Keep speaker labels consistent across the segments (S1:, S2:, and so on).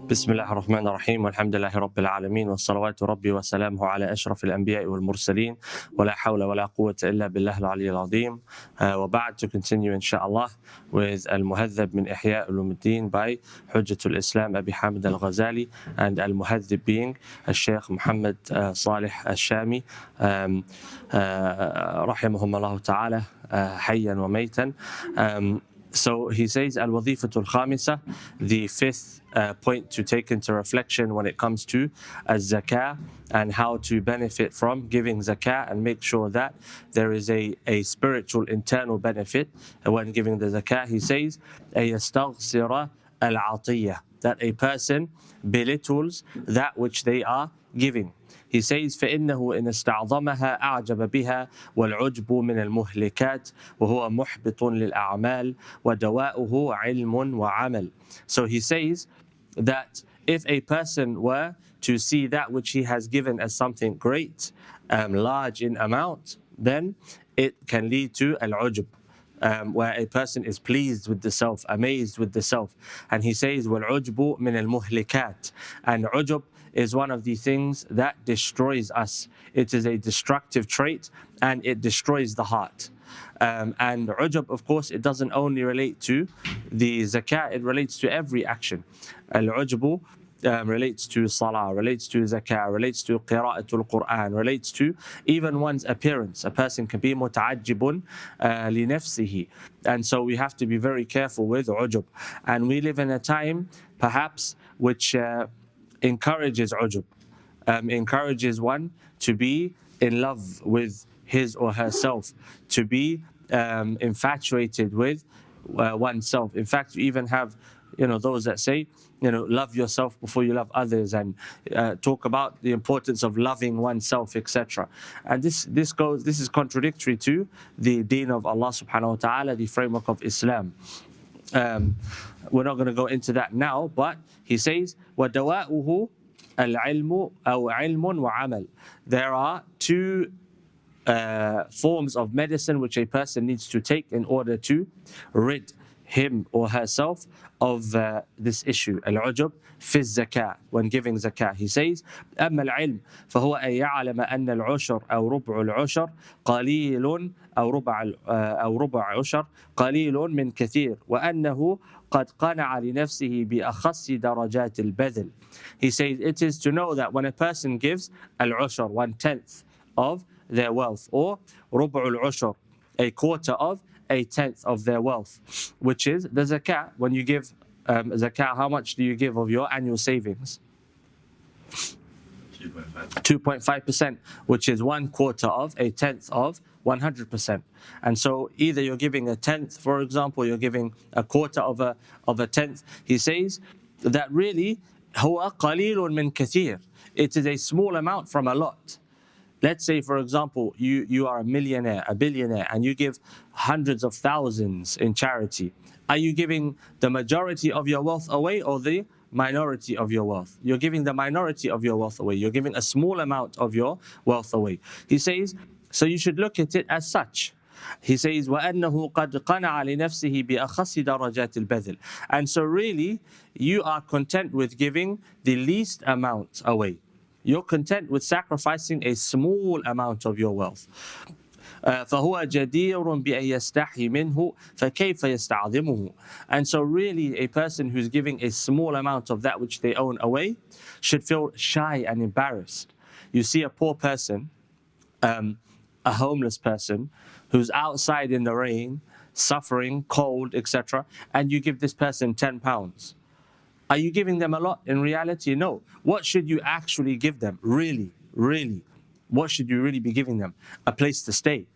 S1: بسم الله الرحمن الرحيم والحمد لله رب العالمين والصلوات ربي وسلامه على أشرف الأنبياء والمرسلين ولا حول ولا قوة إلا بالله العلي العظيم. وبعد, to continue inshallah with Al-Muhadhab min Ihya Ulumuddin by Hujjatul Islam Abi Hamid Al-Ghazali, and Al-Muhadhab being Al-Shaykh Muhammad Salih Al-Shami rahimahumullah ta'ala hayyan wa maytan. So he says, Al-Wadhifatul Khamisa, the fifth point to take into reflection when it comes to Zakah and how to benefit from giving Zakah and make sure that there is a spiritual internal benefit when giving the Zakah. He says, Ayastaghsira al-atiyah, that a person belittles that which they are giving. He says, فإنه إن استعظمها أعجب بها والعجب من المهلكات وهو محبط للأعمال ودواؤه علم وعمل. So he says that if a person were to see that which he has given as something great, large in amount, then it can lead to al-ujb, where a person is pleased with the self, amazed with the self. And he says, وَالْعُجْبُ مِنَ الْمُهْلِكَاتِ, and ujb is one of the things that destroys us. It is a destructive trait and it destroys the heart. And ujb, of course, it doesn't only relate to the zakah, it relates to every action. Al-ujbu relates to salah, relates to zakah, relates to qira'atul Quran, relates to even one's appearance. A person can be muta'ajjibun li nafsihi. And so we have to be very careful with ujb. And we live in a time, perhaps, which encourages ujb, encourages one to be in love with his or herself, to be infatuated with oneself. In fact, you even have those that say, love yourself before you love others, and talk about the importance of loving oneself, etc. And this is contradictory to the deen of Allah subhanahu wa ta'ala, the framework of Islam. We're not going to go into that now, but he says, وَدَوَاؤُهُ الْعِلْمُ أَوْ عِلْمٌ وَعَمَلٌ. There are two forms of medicine which a person needs to take in order to rid him or herself of this issue, al-ujub fi zakah, when giving zakah. He says, أما العلم فهو أن يعلم أن العشر أو ربع العشر قليل أو ربع عشر قليل من كثير وأنه قد قنع لنفسه بأخص درجات البذل. He says it is to know that when a person gives al-ushar, 1/10 of their wealth, or ربع العشر, a quarter of a tenth of their wealth, which is the zakah. When you give zakah, how much do you give of your annual savings? 2.5%, which is 1/4 of a tenth of 100%. And so either you're giving a tenth, for example, you're giving a quarter of a tenth. He says that really هو قليل من كثير. It is a small amount from a lot. Let's say, for example, you are a millionaire, a billionaire, and you give hundreds of thousands in charity. Are you giving the majority of your wealth away or the minority of your wealth? You're giving the minority of your wealth away. You're giving a small amount of your wealth away. He says, so you should look at it as such. He says, وَأَنَّهُ قَدْ قَنَعَ لِنَفْسِهِ بِأَخَصِّ دَرَجَاتِ الْبَذْلِ. And so really, you are content with giving the least amount away. You're content with sacrificing a small amount of your wealth. فهو جدير بأن يستحي منه فكيف يستعظمه. And so really a person who's giving a small amount of that which they own away should feel shy and embarrassed. You see a poor person, a homeless person who's outside in the rain, suffering, cold, etc., and you give this person £10. Are you giving them a lot? In reality, no. What should you actually give them? Really? What should you really be giving them? A place to stay,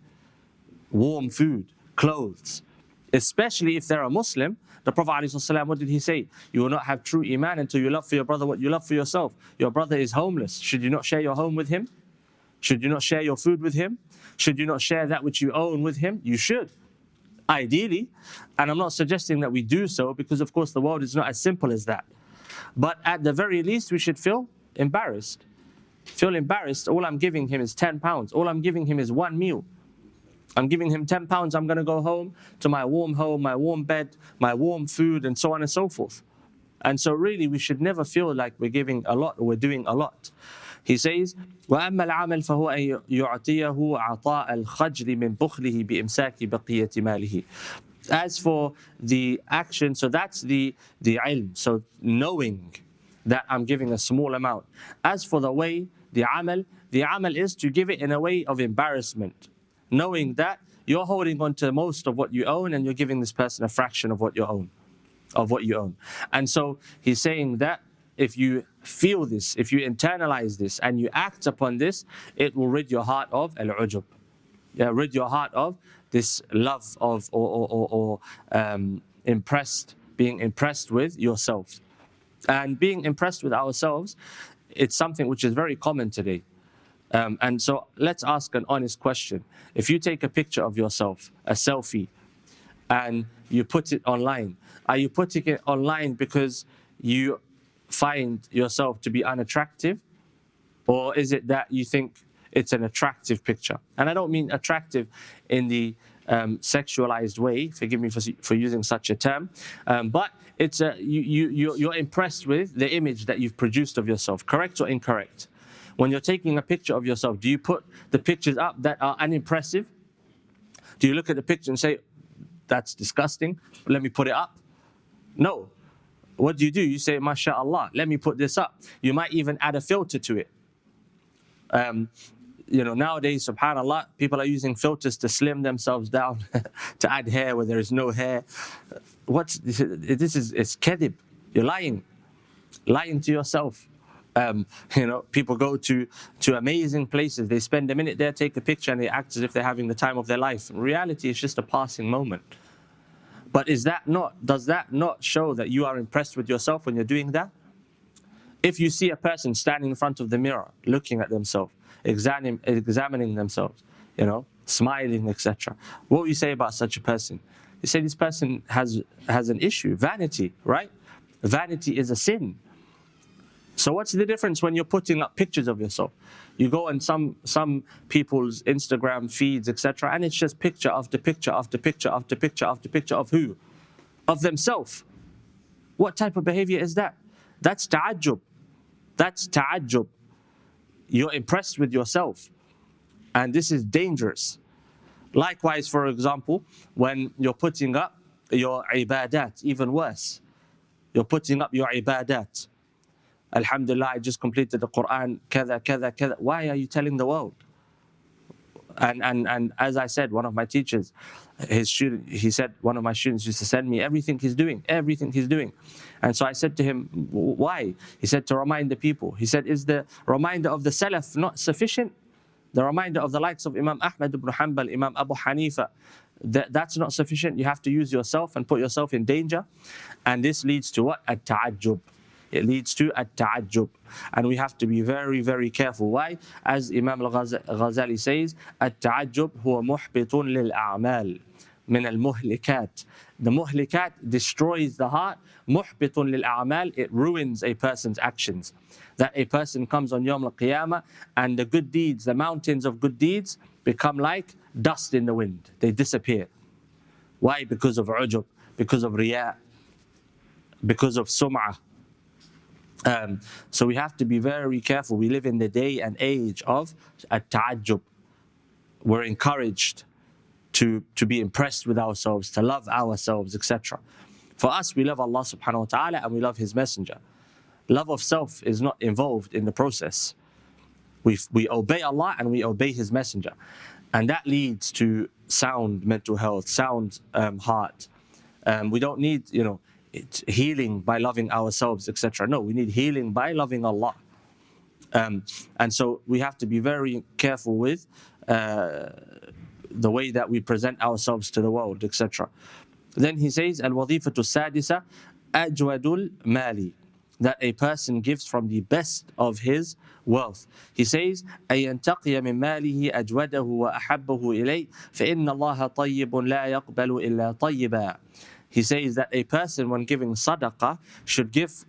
S1: warm food, clothes. Especially if they're a Muslim. The Prophet ﷺ, what did he say? You will not have true iman until you love for your brother what you love for yourself. Your brother is homeless. Should you not share your home with him? Should you not share your food with him? Should you not share that which you own with him? You should, ideally. And I'm not suggesting that we do so, because of course the world is not as simple as that. But at the very least, we should feel embarrassed. All I'm giving him is £10. All I'm giving him is one meal. I'm giving him £10. I'm going to go home to my warm bed, my warm food, and so on and so forth. And so really we should never feel like we're giving a lot or we're doing a lot. He says, وَأَمَّا الْعَمَلْ فَهُوَ أَن يُعْطِيَهُ عَطَاءَ الْخَجْلِ مِنْ بُخْلِهِ بِإِمْسَاكِ بَقِيَّةِ مَالِهِ. As for the action, so that's the ilm, so knowing that I'm giving a small amount. As for the way, the amal is to give it in a way of embarrassment, knowing that you're holding on to most of what you own and you're giving this person a fraction of what you own. And so he's saying that if you feel this, if you internalize this and you act upon this, it will rid your heart of al-ujub. Yeah, rid your heart of this love of or being impressed with yourself. And being impressed with ourselves, it's something which is very common today. And so let's ask an honest question. If you take a picture of yourself, a selfie, and you put it online, are you putting it online because you find yourself to be unattractive? Or is it that you think it's an attractive picture? And I don't mean attractive in the sexualized way, forgive me for using such a term, but it's you're impressed with the image that you've produced of yourself, correct or incorrect? When you're taking a picture of yourself, do you put the pictures up that are unimpressive? Do you look at the picture and say, that's disgusting, let me put it up? No. What do? You say, MashaAllah, let me put this up. You might even add a filter to it. Nowadays, subhanAllah, people are using filters to slim themselves down, to add hair where there is no hair. It's kadhib. You're lying to yourself. People go to amazing places. They spend a minute there, take a picture, and they act as if they're having the time of their life. In reality, it's just a passing moment. But does that not show that you are impressed with yourself when you're doing that? If you see a person standing in front of the mirror, looking at themselves, examining themselves, smiling, etc., what will you say about such a person? You say this person has an issue, vanity, right? Vanity is a sin. So what's the difference when you're putting up pictures of yourself? You go on some people's Instagram feeds, etc., and it's just picture after picture after picture after picture after picture of who? Of themselves. What type of behavior is that? That's ta'ajjub. That's ta'ajjub. You're impressed with yourself. And this is dangerous. Likewise, for example, when you're putting up your ibadat, even worse. You're putting up your ibadat. Alhamdulillah, I just completed the Quran, kada, kada, kada. Why are you telling the world? And as I said, one of my teachers, he said, one of my students used to send me everything he's doing. And so I said to him, why? He said, to remind the people. He said, is the reminder of the Salaf not sufficient? The reminder of the likes of Imam Ahmad ibn Hanbal, Imam Abu Hanifa, that's not sufficient. You have to use yourself and put yourself in danger. And this leads to what? At-ta'ajjub. It leads to at-ta'ajjub. And we have to be very, very careful. Why? As Imam Ghazali says, at-ta'ajjub huwa muhbitun lil-a'mal min al-muhlikat. The muhlikat destroys the heart. Muhbitun lil-a'mal, it ruins a person's actions. That a person comes on Yawm al-Qiyamah and the good deeds, the mountains of good deeds become like dust in the wind. They disappear. Why? Because of ujub, because of riya, because of sum'ah. So we have to be very careful. We live in the day and age of at-ta'ajjub. We're encouraged to be impressed with ourselves, to love ourselves, etc. For us, we love Allah subhanahu wa ta'ala and we love His Messenger. Love of self is not involved in the process. We obey Allah and we obey His Messenger. And that leads to sound mental health, sound heart. We don't need, it's healing by loving ourselves, etc. No, we need healing by loving Allah. And so we have to be very careful with the way that we present ourselves to the world, etc. Then he says, Al-wadhifatu sadisa ajwadul mali, that a person gives from the best of his wealth. He says, أَيَنْتَقِيَ مِنْ مَالِهِ أَجْوَدَهُ وَأَحَبَّهُ إِلَيْهِ فَإِنَّ اللَّهَ طَيِّبٌ لَا يَقْبَلُ إِلَّا طَيِّبًا. He says that a person, when giving sadaqah, should give.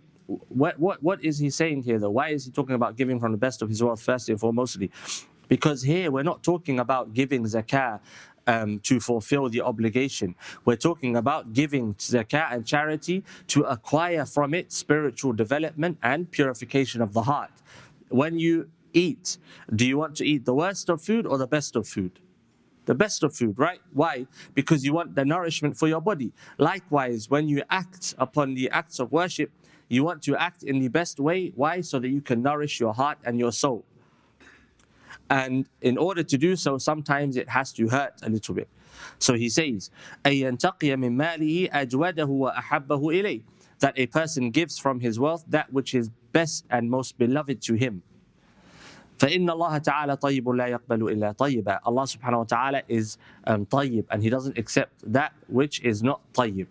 S1: What is he saying here though? Why is he talking about giving from the best of his wealth first and foremostly? Because here we're not talking about giving zakah to fulfill the obligation. We're talking about giving zakat and charity to acquire from it spiritual development and purification of the heart. When you eat, do you want to eat the worst of food or the best of food? The best of food, right? Why? Because you want the nourishment for your body. Likewise, when you act upon the acts of worship, you want to act in the best way. Why? So that you can nourish your heart and your soul. And in order to do so, sometimes it has to hurt a little bit. So he says, أَن يَنْتَقِيَ مِنْ مَالِهِ أَجْوَدَهُ وَأَحَبَّهُ إِلَيْهِ, that a person gives from his wealth that which is best and most beloved to him. فإن الله تعالى طيب لا يقبل إلا طيبا. Allah subhanahu wa ta'ala is طيب, and He doesn't accept that which is not طيب.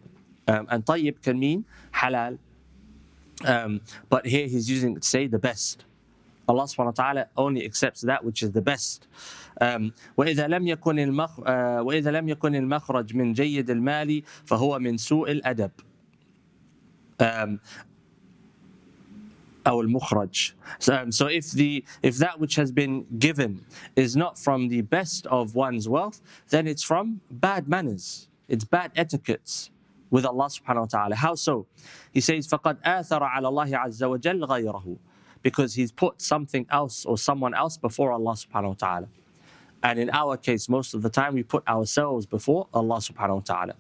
S1: And طيب can mean halal, but here He's using it to say the best. Allah subhanahu wa ta'ala only accepts that which is the best. وإذا لم يكن المخرج من جيد المال فهو من سوء الأدب. أو المخرج. So if that which has been given is not from the best of one's wealth, then it's from bad manners. It's bad etiquettes with Allah subhanahu wa ta'ala. How so? He says, فَقَدْ آثَرَ عَلَى اللَّهِ عَزَّ وَجَلَّ غَيْرَهُ, because he's put something else or someone else before Allah subhanahu wa ta'ala. And in our case, most of the time we put ourselves before Allah subhanahu wa ta'ala.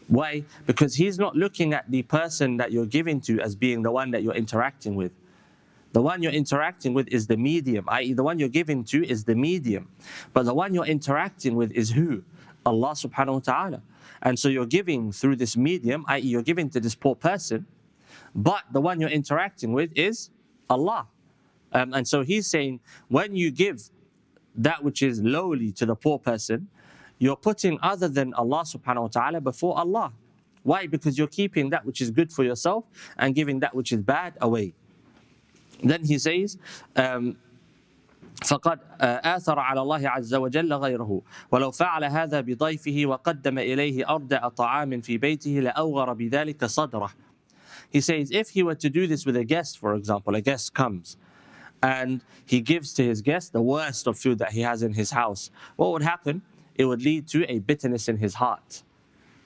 S1: Why? Because He's not looking at the person that you're giving to as being the one that you're interacting with. The one you're interacting with is the medium, i.e. the one you're giving to is the medium. But the one you're interacting with is who? Allah subhanahu wa ta'ala. And so you're giving through this medium, i.e. you're giving to this poor person, but the one you're interacting with is Allah. And so He's saying, when you give that which is lowly to the poor person, you're putting other than Allah subhanahu wa ta'ala before Allah. Why? Because you're keeping that which is good for yourself and giving that which is bad away. Then he says, فقد آثر على الله عز وجل غيره ولو فعل هذا بضيفه وقدم إليه أردأ طعام في بيته لأوغر بذلك صدره. He says, if he were to do this with a guest, for example, a guest comes and he gives to his guest the worst of food that he has in his house, what would happen? It would lead to a bitterness in his heart.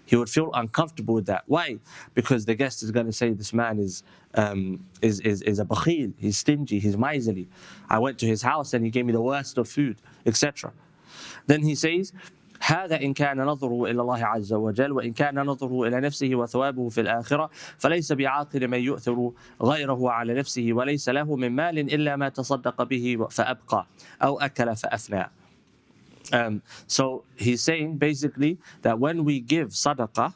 S1: He would feel uncomfortable with that. Why? Because the guest is going to say, this man is a bakhil, he's stingy, he's miserly. I went to his house and he gave me the worst of food, etc. Then he says, هذا إن كان نظره إلى الله عز وجل وإن كان نظره إلى نفسه وثوابه في الآخرة فليس بعاقل من يؤثر غيره على نفسه وليس له من مال إلا ما تصدق به فأبقى أو أكل فأفنى. So he's saying basically that when we give sadaqah,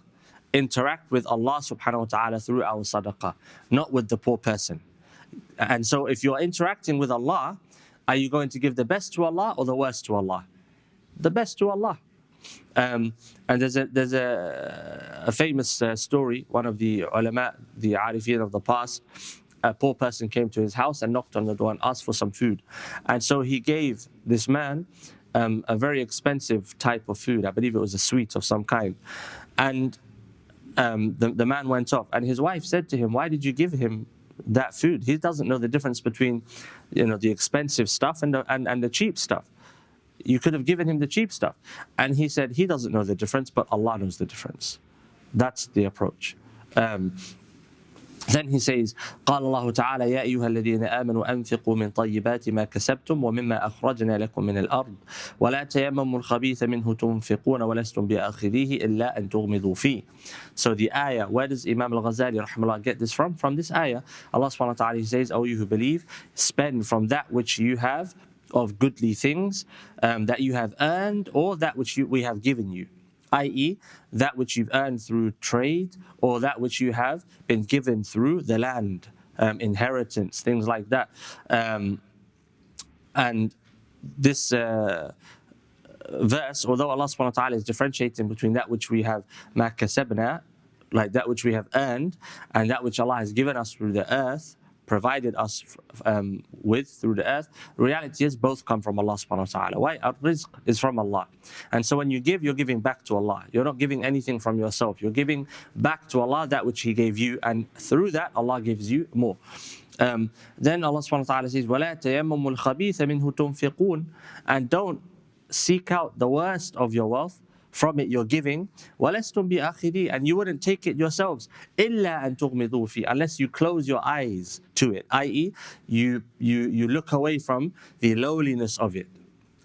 S1: interact with Allah subhanahu wa ta'ala through our sadaqah, not with the poor person. And so if you're interacting with Allah, are you going to give the best to Allah or the worst to Allah? The best to Allah. And there's a famous story, one of the ulama, the arifin of the past, a poor person came to his house and knocked on the door and asked for some food. And so he gave this man a very expensive type of food. I believe it was a sweet of some kind. And the man went off, and his wife said to him, why did you give him that food? He doesn't know the difference between, the expensive stuff and the cheap stuff. You could have given him the cheap stuff. And he said he doesn't know the difference, but Allah knows the difference. That's the approach. Then he says, قال الله تعالى يا أيها الذين آمنوا أنفقوا من طيبات ما كسبتم ومما أخرجنا لكم من الأرض ولا تيمموا الخبيث منه تنفقون ولستم بآخذيه إلا أن تغمضوا فيه. So the ayah, where does Imam al-Ghazali rahimahullah get this from? From this ayah, Allah subhanahu wa ta'ala says, O you who believe, spend from that which you have of goodly things that you have earned or that which we have given you. I.e., that which you've earned through trade or that which you have been given through the land, inheritance, things like that. And this verse, although Allah subhanahu wa ta'ala is differentiating between that which we have ma kasabna, like that which we have earned, and that which Allah has given us through the earth, provided us with through the earth, the reality is both come from Allah subhanahu wa ta'ala. Why? Our rizq is from Allah. And so when you give, you're giving back to Allah. You're not giving anything from yourself. You're giving back to Allah that which He gave you, and through that Allah gives you more. Then Allah subhanahu wa ta'ala says, وَلَا تَيَمَّمُوا الْخَبِيثَ مِنْهُ تُنْفِقُونَ, and don't seek out the worst of your wealth, from it you're giving, وَلَسْتُمْ بِآخِذِي, and you wouldn't take it yourselves, إِلَّا أَن تُغْمِضُوا فِي, unless you close your eyes to it, i.e. you look away from the lowliness of it.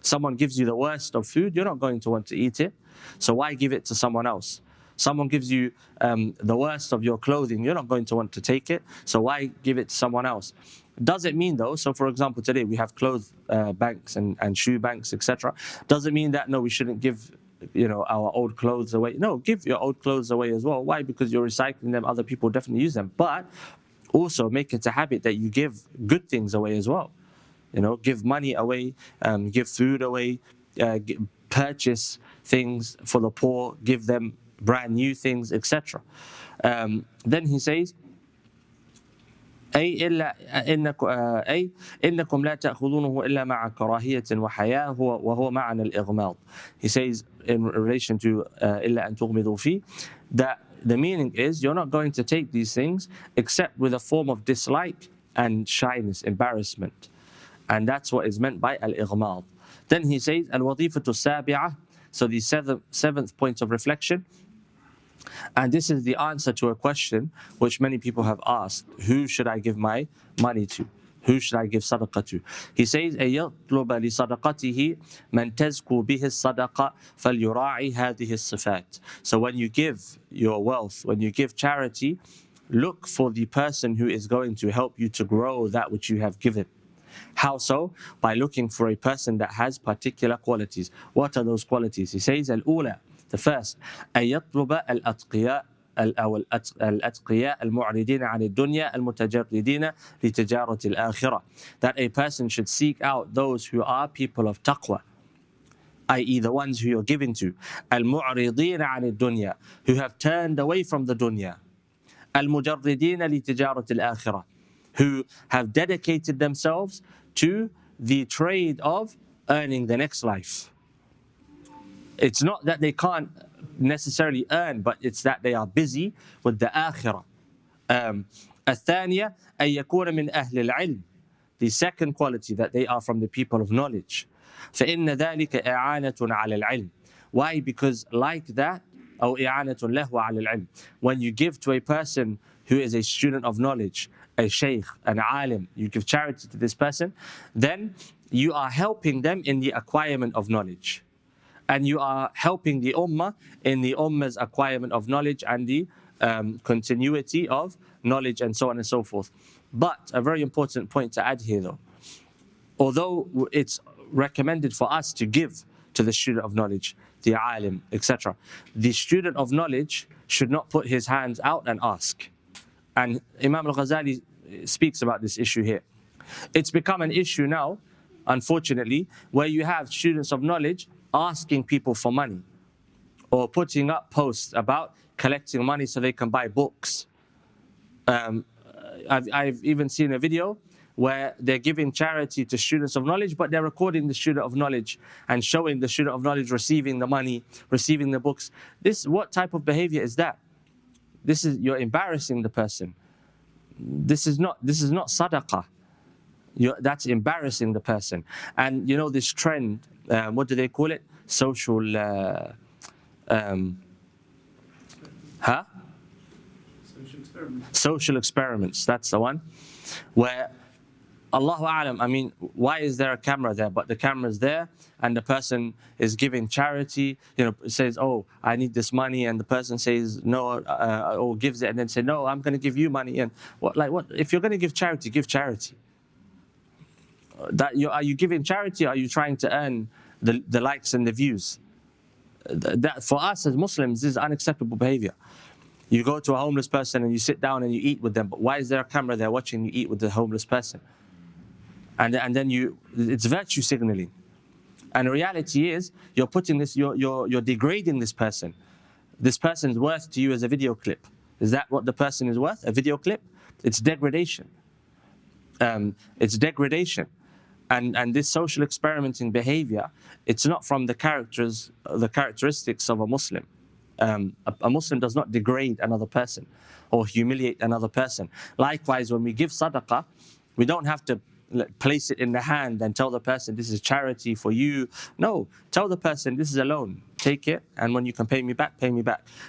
S1: Someone gives you the worst of food, you're not going to want to eat it, so why give it to someone else? Someone gives you the worst of your clothing, you're not going to want to take it, so why give it to someone else? Does it mean though, so for example today we have clothes banks and shoe banks, etc. Does it mean that no, we shouldn't give our old clothes away? No, give your old clothes away as well. Why? Because you're recycling them, other people definitely use them, but also make it a habit that you give good things away as well. Give money away, give food away, purchase things for the poor, give them brand new things, etc. Then he says, أي إنكم لا تأخذونه إلا مع كراهية وحياء وهو معنى الإغماض. He says in relation to إلا أن تغمضوا فيه, that the meaning is you're not going to take these things except with a form of dislike and shyness, embarrassment. And that's what is meant by al-ighmad. Then he says al-wadifatu sabi'ah, so the seventh point of reflection. And this is the answer to a question which many people have asked: who should I give my money to? Who should I give sadaqah to? He says, أَيَطْلُبَ لِصَدَقَتِهِ مَنْ تَزْكُو بِهِ الصَّدَقَةِ فَلْيُرَاعِي هَذِهِ الصِّفَاتِ. So when you give your wealth, when you give charity, look for the person who is going to help you to grow that which you have given. How so? By looking for a person that has particular qualities. What are those qualities? He says, الأولى, the first, أن يطلب الأتقياء المعرضين عن الدنيا المتجردين لتجارة الآخرة. That a person should seek out those who are people of taqwa, i.e. the ones who you're giving to, المعرضين عن الدنيا, who have turned away from the dunya, المجردين لتجارة الآخرة, who have dedicated themselves to the trade of earning the next life. It's not that they can't necessarily earn, but it's that they are busy with the akhirah. الثانية أن يكون من أهل العلم. The second quality, that they are from the people of knowledge. فإن ذلك إعانة على العلم. Why? Because like that, أو إعانة له على العلم. When you give to a person who is a student of knowledge, a sheikh, an alim, you give charity to this person, then you are helping them in the acquirement of knowledge. And you are helping the ummah in the ummah's acquirement of knowledge and the continuity of knowledge and so on and so forth. But a very important point to add here though, although it's recommended for us to give to the student of knowledge, the alim, etc., the student of knowledge should not put his hands out and ask. And Imam al-Ghazali speaks about this issue here. It's become an issue now, unfortunately, where you have students of knowledge asking people for money or putting up posts about collecting money so they can buy books. I've even seen a video where they're giving charity to students of knowledge, but they're recording the student of knowledge and showing the student of knowledge receiving the money, receiving the books. What type of behavior is that? You're embarrassing the person. This is not sadaqah. That's embarrassing the person. And this trend, what do they call it? Social Social experiments, that's the one. Where, Allahu A'lam, why is there a camera there? But the camera's there and the person is giving charity, says, oh, I need this money, and the person says no, or gives it and then say, no, I'm going to give you money. And what? If you're going to give charity, give charity. Are you giving charity, or are you trying to earn the likes and the views? That for us as Muslims, this is unacceptable behavior. You go to a homeless person and you sit down and you eat with them, but why is there a camera there watching you eat with the homeless person? And then it's virtue signaling. And the reality is, you're putting this, you're degrading this person. This person's worth to you as a video clip. Is that what the person is worth? A video clip? It's degradation. It's degradation. And this social experimenting behavior, it's not from the characteristics of a Muslim. A Muslim does not degrade another person or humiliate another person. Likewise, when we give sadaqah, we don't have to place it in the hand and tell the person this is charity for you. No, tell the person this is a loan. Take it, and when you can pay me back,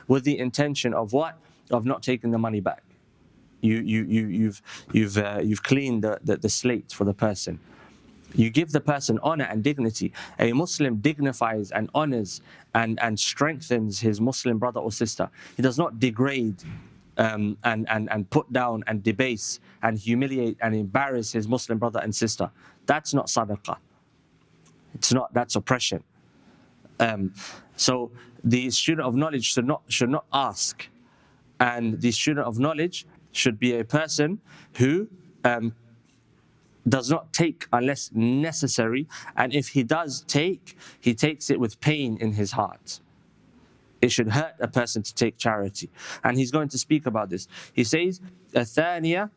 S1: with the intention of what? Of not taking the money back. You've cleaned the slate for the person. You give the person honor and dignity. A Muslim dignifies and honors and strengthens his Muslim brother or sister. He does not degrade and put down and debase and humiliate and embarrass his Muslim brother and sister. That's not sadaqah. It's not. That's oppression. So the student of knowledge should not ask, and the student of knowledge should be a person who does not take unless necessary, and if he does take, he takes it with pain in his heart. It should hurt a person to take charity, and he's going to speak about this. He says, الثانية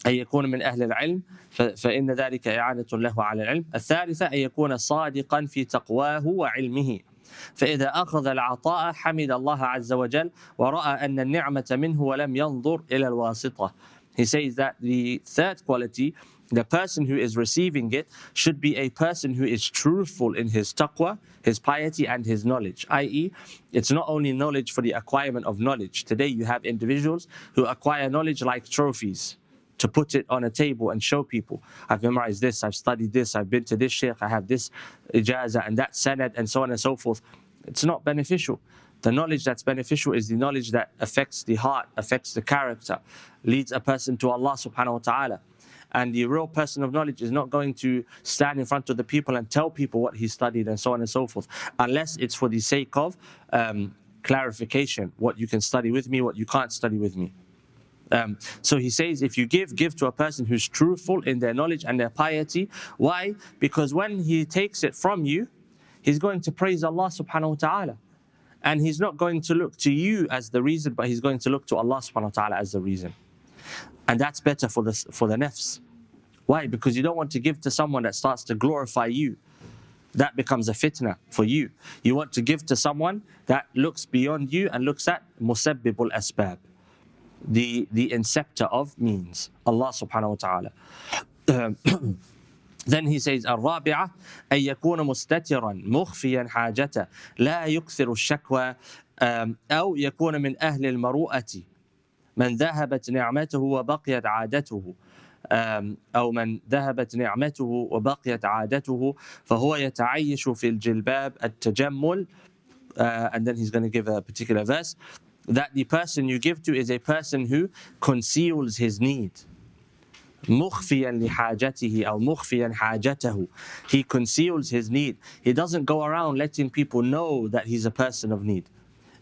S1: أن يكون من أهل العلم فإن ذلك إعانة له على العلم. الثالثة أن يكون صادقا في تقواه وعلمه فإذا أخذ العطاء حمد الله عز وجل ورأى أن النعمة منه ولم ينظر إلى الواسطة. He says that the third quality, the person who is receiving it should be a person who is truthful in his taqwa, his piety and his knowledge. I.e., it's not only knowledge for the acquirement of knowledge. Today you have individuals who acquire knowledge like trophies, to put it on a table and show people. I've memorized this, I've studied this, I've been to this sheikh, I have this ijazah and that sanad and so on and so forth. It's not beneficial. The knowledge that's beneficial is the knowledge that affects the heart, affects the character, leads a person to Allah subhanahu wa ta'ala. And the real person of knowledge is not going to stand in front of the people and tell people what he studied and so on and so forth, unless it's for the sake of clarification, what you can study with me, what you can't study with me. So he says, if you give to a person who's truthful in their knowledge and their piety. Why? Because when he takes it from you, he's going to praise Allah subhanahu wa ta'ala. And he's not going to look to you as the reason, but he's going to look to Allah subhanahu wa ta'ala as the reason. And that's better for the nafs. Why? Because you don't want to give to someone that starts to glorify you. That becomes a fitna for you. You want to give to someone that looks beyond you and looks at musabbibul asbab, the inceptor of means, Allah subhanahu wa ta'ala. Then he says, الرابعة أن يكون مستترا مخفيا حاجته لا يكثر الشكوى أو يكون من أهل المروءة من ذهبت نعمته وبقيت عادته أو من ذهبت نعمته وبقيت عادته فهو يتعيش في الجلباب التجمل. And then he's going to give a particular verse that the person you give to is a person who conceals his need. مخفيا لحاجته أو مخفيا حاجته. He conceals his need. He doesn't go around letting people know that he's a person of need.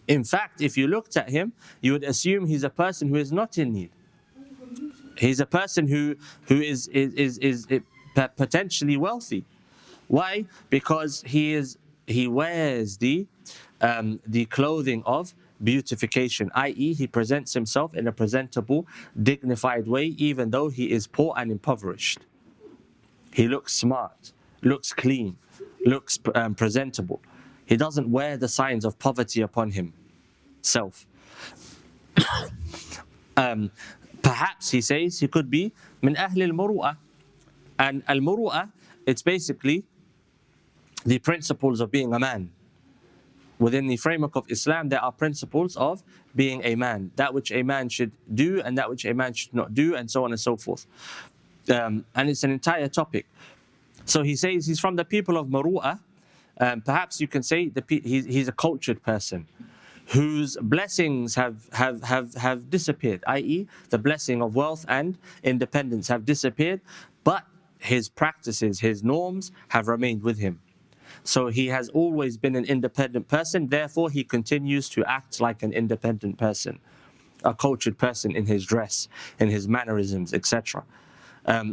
S1: In fact, if you looked at him, you would assume he's a person who is not in need. He's a person who is potentially wealthy. Why? Because he wears the clothing of beautification, i.e., he presents himself in a presentable, dignified way, even though he is poor and impoverished. He looks smart, looks clean, looks presentable. He doesn't wear the signs of poverty upon himself. Perhaps, he says, he could be min ahl al-muru'ah. And al-muru'ah, it's basically the principles of being a man. Within the framework of Islam, there are principles of being a man, that which a man should do and that which a man should not do, and so on and so forth. And it's an entire topic. So he says he's from the people of Maru'ah. Perhaps you can say he's a cultured person whose blessings have disappeared, i.e., the blessing of wealth and independence have disappeared, but his practices, his norms have remained with him. So he has always been an independent person, therefore he continues to act like an independent person, a cultured person in his dress, in his mannerisms, etc.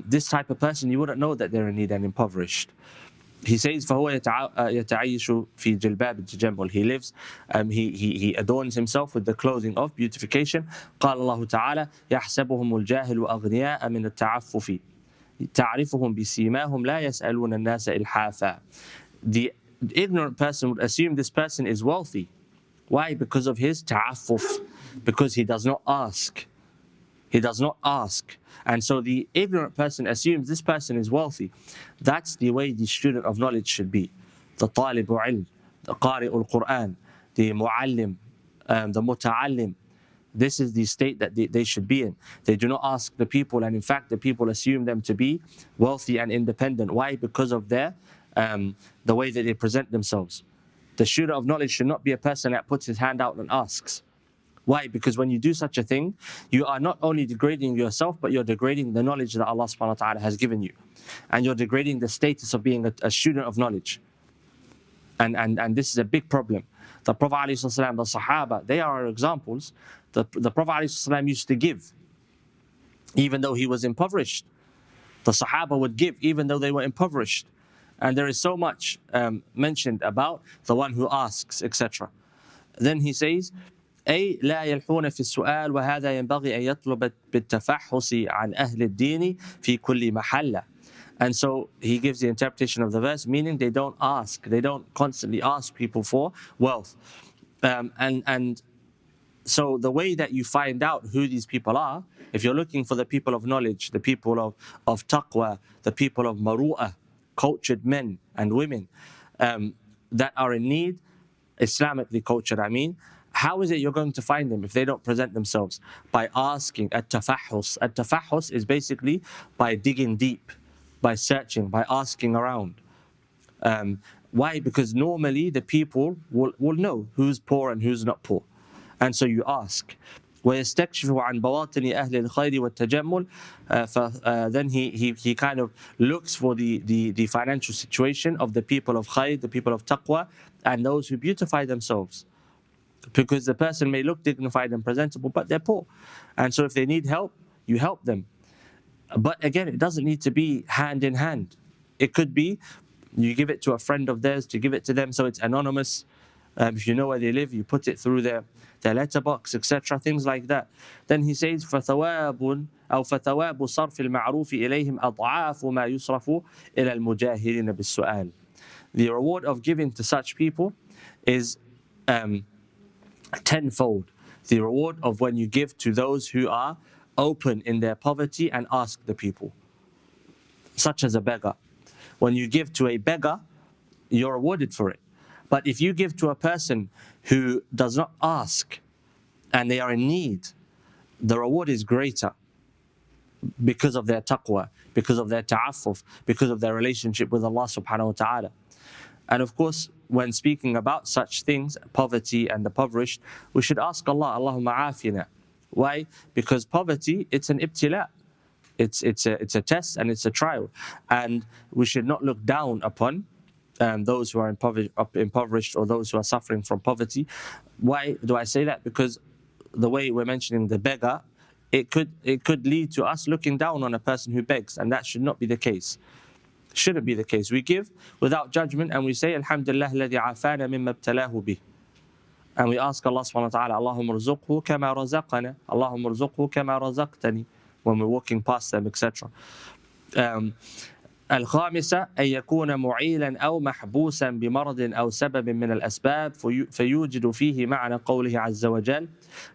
S1: This type of person, you wouldn't know that they're in need and impoverished. He says, فَهُوَ يَتَعَيِّشُ فِي جِلْبَابِ التَّجَمُّلِ. He lives, he adorns himself with the clothing of beautification. قال الله تعالى يحسبهم الجاهل أغنياء من التعفف تعرفهم بسيماهم لا يسألون الناس إلحافا. The ignorant person would assume this person is wealthy. Why? Because of his ta'affuf, because he does not ask. He does not ask. And so the ignorant person assumes this person is wealthy. That's the way the student of knowledge should be. The talibu ilm, the qari'ul Quran, the muallim, the muta'allim. This is the state that they should be in. They do not ask the people, and in fact the people assume them to be wealthy and independent. Why? Because of their the way that they present themselves. The student of knowledge should not be a person that puts his hand out and asks. Why? Because when you do such a thing, you are not only degrading yourself, but you're degrading the knowledge that Allah subhanahu wa ta'ala has given you. And you're degrading the status of being a student of knowledge. And this is a big problem. The Prophet ﷺ, the Sahaba, they are our examples. The Prophet ﷺ used to give, even though he was impoverished. The Sahaba would give, even though they were impoverished. And there is so much mentioned about the one who asks, etc. Then he says, أي لا يلحون في السؤال وهذا ينبغي أن يطلب بالتفحص عن أهل الدين في كل محلة. And so he gives the interpretation of the verse, meaning they don't ask, they don't constantly ask people for wealth. And so the way that you find out who these people are, if you're looking for the people of knowledge, the people of taqwa, the people of maru'ah, cultured men and women that are in need, Islamically cultured, how is it you're going to find them if they don't present themselves? By asking, at-tafahus. At-tafahus is basically by digging deep, by searching, by asking around. Why? Because normally the people will know who's poor and who's not poor. And so you ask. ويستكشف عن بواطن أهل الخير والتجمل. Then he kind of looks for the financial situation of the people of khayr, the people of taqwa, and those who beautify themselves. Because the person may look dignified and presentable, but they're poor. And so if they need help, you help them. But again, it doesn't need to be hand in hand. It could be you give it to a friend of theirs to give it to them so it's anonymous. If you know where they live, you put it through their letterbox, etc. Things like that. Then he says, فَثَوَابٌ أو فَثَوَابُ صَرْفِ الْمَعْرُوفِ إِلَيْهِمْ أَضْعَافُ مَا يُصْرَفُ إِلَى الْمُجَاهِرِينَ بِالسُّؤَالِ. The reward of giving to such people is tenfold. The reward of when you give to those who are open in their poverty and ask the people, such as a beggar. When you give to a beggar, you're rewarded for it. But if you give to a person who does not ask and they are in need, the reward is greater because of their taqwa, because of their ta'affuf, because of their relationship with Allah subhanahu wa ta'ala. And of course, when speaking about such things, poverty and the impoverished, we should ask Allah, Allahumma afina. Why? Because poverty, it's an ibtila. It's a test and it's a trial. And we should not look down upon those who are impoverished or those who are suffering from poverty. Why do I say that? Because the way we're mentioning the beggar, it could lead to us looking down on a person who begs, and that should not be the case. Shouldn't be the case. We give without judgment and we say, Alhamdulillah alladhi afana mimma ibtalahu bih. And we ask Allah subhanahu wa ta'ala, Allahumma rzuqhu kama razaqana, Allahumma rzuqhu kama razaqtani, when we're walking past them, etc. الخامسة أن يكون معيلا أو محبوسا بمرض أو سبب من الأسباب فيوجد فيه معنى قوله عز وجل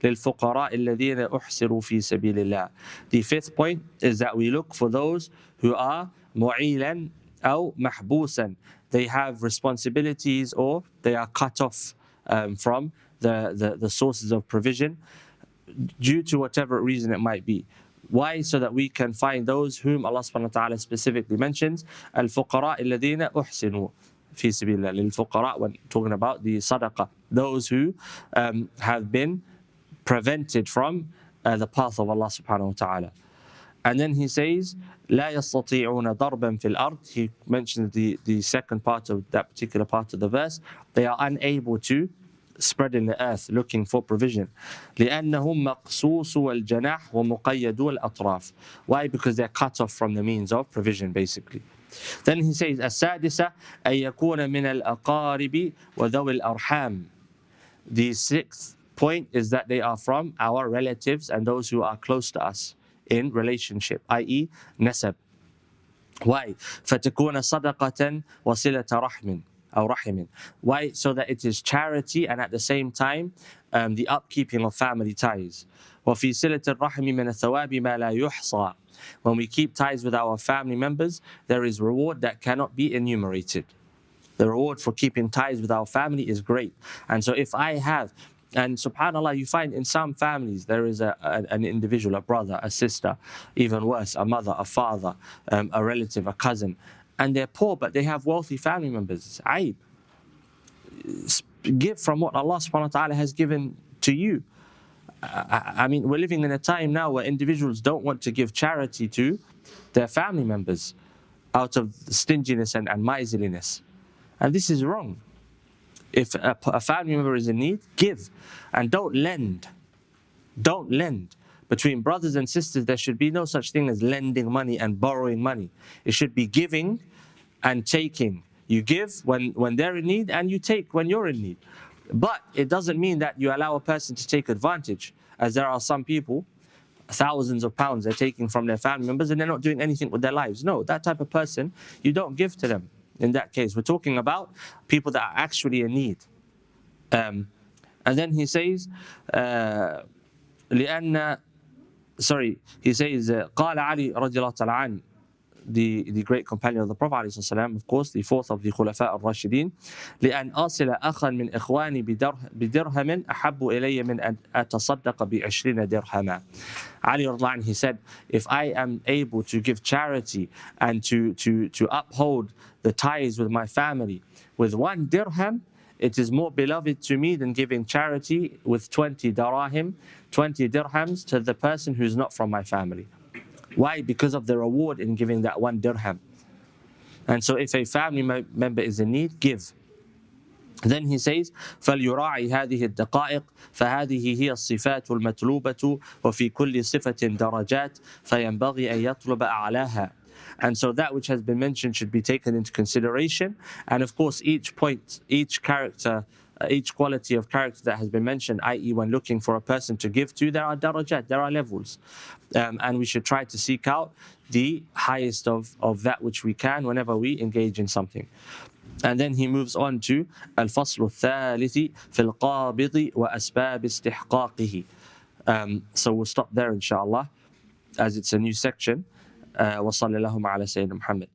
S1: للفقراء الذين أحسروا في سبيل الله. The fifth point is that we look for those who are معيلا أو محبوسا. They have responsibilities or they are cut off from the sources of provision due to whatever reason it might be. Why? So that we can find those whom Allah subhanahu wa ta'ala specifically mentions, الفقراء الذين أحسنوا في سبيل الله. للفقراء, when talking about the sadaqah, those who have been prevented from the path of Allah subhanahu wa ta'ala. And then he says, لا يستطيعون ضربا في الأرض. He mentions the second part of that particular part of the verse. They are unable to spread in the earth looking for provision. لأنهم مقصوصو الجناح ومقيدو الأطراف. Why? Because they're cut off from the means of provision, basically. Then he says, السادسة أن يكون من الأقارب وذوي الأرحام. The sixth point is that they are from our relatives and those who are close to us in relationship, i.e. nasab. Why? فتكون صدقة وصلة رحم. أو رحم. Why? So that it is charity and at the same time the upkeeping of family ties. وفي صلة الرحم من الثواب ما لا يحصى. When we keep ties with our family members, there is reward that cannot be enumerated. The reward for keeping ties with our family is great. And so if I have, and subhanAllah, you find in some families there is an individual, a brother, a sister, even worse, a mother, a father, a relative, a cousin, and they're poor but they have wealthy family members. It's aib. Give from what Allah subhanahu wa ta'ala has given to you. I mean, we're living in a time now where individuals don't want to give charity to their family members out of stinginess and miserliness. And this is wrong. If a family member is in need, give. And don't lend. Don't lend. Between brothers and sisters, there should be no such thing as lending money and borrowing money. It should be giving and taking. You give when they're in need, and you take when you're in need. But it doesn't mean that you allow a person to take advantage, as there are some people, thousands of pounds they're taking from their family members and they're not doing anything with their lives. No, that type of person, you don't give to them. In that case, we're talking about people that are actually in need. And then he says, he says, قال علي رضي الله تعالى عنه, the great companion of the Prophet عليه الصلاة والسلام, of course, the fourth of the Khulafa al-Rashidin, لأن أصل أخا من إخواني بدرهم أحب إلي من أن أتصدق ب20 درهما. Ali رضي الله عنه, he said, if I am able to give charity and to uphold the ties with my family with 1 dirham, it is more beloved to me than giving charity with 20 dirhams to the person who's not from my family. Why? Because of the reward in giving that 1 dirham. And so if a family member is in need, give. Then he says, فَلْيُرَاعِي هَذِهِ الدَّقَائِقِ فَهَذِهِ هِيَ الصِّفَاتُ الْمَطْلُوبَةُ وَفِي كُلِّ صِفَةٍ دَرَجَاتٍ فَيَنْبَغِي أَنْ يَطْلُبَ أَعْلَاهَا. And so that which has been mentioned should be taken into consideration. And of course, each point, each character, each quality of character that has been mentioned, i.e. when looking for a person to give to, there are darajat, there are levels. And we should try to seek out the highest of that which we can whenever we engage in something. And then he moves on to الفصل الثالث في القابض وأسباب استحقاقه. So we'll stop there inshallah, as it's a new section. وصلى اللهم على سيدنا محمد.